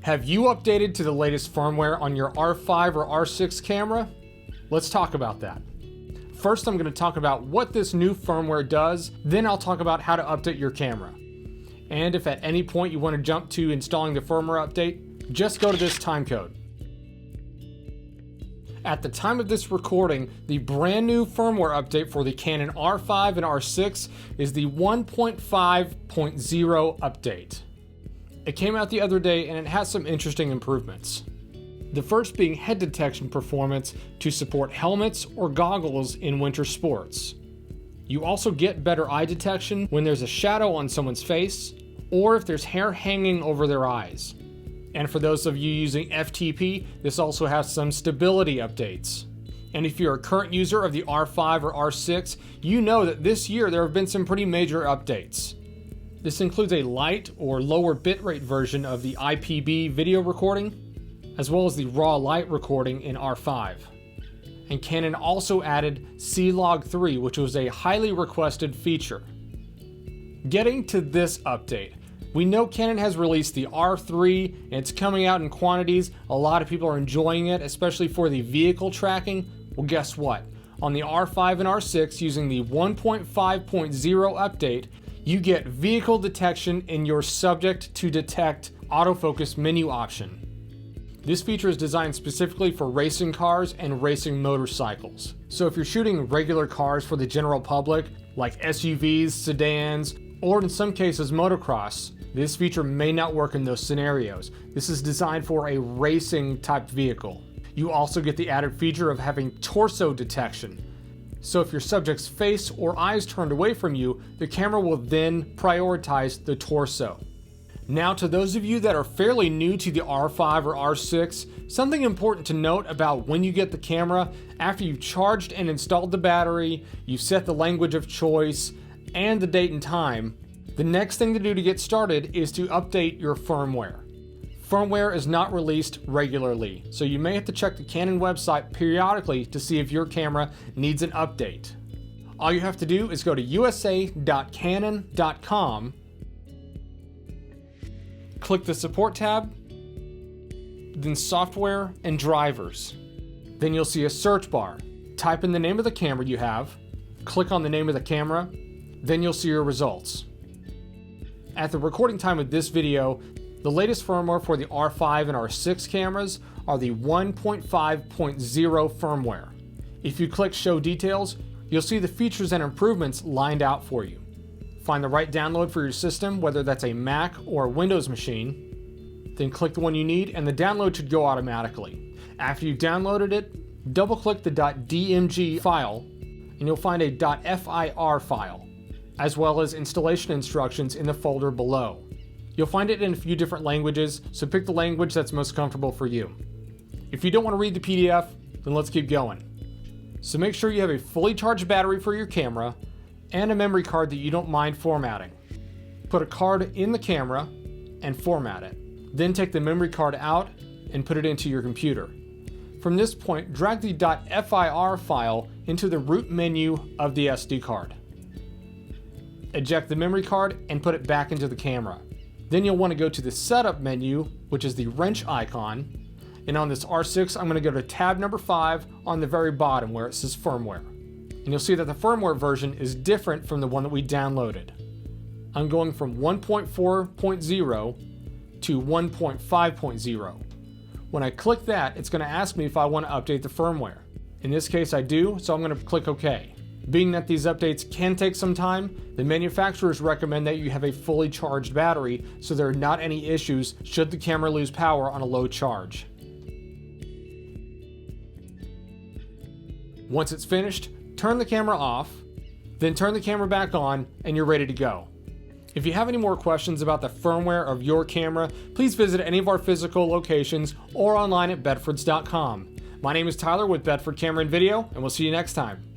Have you updated to the latest firmware on your R5 or R6 camera? Let's talk about that. First, I'm going to talk about what this new firmware does, then I'll talk about how to update your camera. And if at any point you want to jump to installing the firmware update, just go to this timecode. At the time of this recording, the brand new firmware update for the Canon R5 and R6 is the 1.5.0 update. It came out the other day and it has some interesting improvements. The first being head detection performance to support helmets or goggles in winter sports. You also get better eye detection when there's a shadow on someone's face or if there's hair hanging over their eyes. And for those of you using FTP, this also has some stability updates. And if you're a current user of the R5 or R6, you know that this year there have been some pretty major updates. This includes a light or lower bitrate version of the IPB video recording, as well as the raw light recording in R5. And Canon also added C-Log 3, which was a highly requested feature. Getting to this update, we know Canon has released the R3 and it's coming out in quantities. A lot of people are enjoying it, especially for the vehicle tracking. Well, guess what? On the R5 and R6, using the 1.5.0 update, you get vehicle detection in your subject to detect autofocus menu option. This feature is designed specifically for racing cars and racing motorcycles. So if you're shooting regular cars for the general public, like SUVs, sedans, or in some cases motocross, this feature may not work in those scenarios. This is designed for a racing type vehicle. You also get the added feature of having torso detection. So if your subject's face or eyes turned away from you, the camera will then prioritize the torso. Now, to those of you that are fairly new to the R5 or R6, something important to note about when you get the camera: after you've charged and installed the battery, you've set the language of choice, and the date and time, the next thing to do to get started is to update your firmware. Firmware is not released regularly, so you may have to check the Canon website periodically to see if your camera needs an update. All you have to do is go to usa.canon.com, click the Support tab, then Software and Drivers. Then you'll see a search bar. Type in the name of the camera you have, click on the name of the camera, then you'll see your results. At the recording time of this video, the latest firmware for the R5 and R6 cameras are the 1.5.0 firmware. If you click Show Details, you'll see the features and improvements lined out for you. Find the right download for your system, whether that's a Mac or a Windows machine, then click the one you need and the download should go automatically. After you've downloaded it, double-click the .dmg file and you'll find a .fir file, as well as installation instructions in the folder below. You'll find it in a few different languages, so pick the language that's most comfortable for you. If you don't want to read the PDF, then let's keep going. So make sure you have a fully charged battery for your camera and a memory card that you don't mind formatting. Put a card in the camera and format it. Then take the memory card out and put it into your computer. From this point, drag the .fir file into the root menu of the SD card. Eject the memory card and put it back into the camera. Then you'll want to go to the Setup menu, which is the wrench icon, and on this R6 I'm going to go to tab number 5 on the very bottom where it says Firmware. And you'll see that the firmware version is different from the one that we downloaded. I'm going from 1.4.0 to 1.5.0. When I click that, it's going to ask me if I want to update the firmware. In this case I do, so I'm going to click OK. Being that these updates can take some time, the manufacturers recommend that you have a fully charged battery so there are not any issues should the camera lose power on a low charge. Once it's finished, turn the camera off, then turn the camera back on and you're ready to go. If you have any more questions about the firmware of your camera, please visit any of our physical locations or online at bedfords.com. My name is Tyler with Bedford Camera and Video, and we'll see you next time.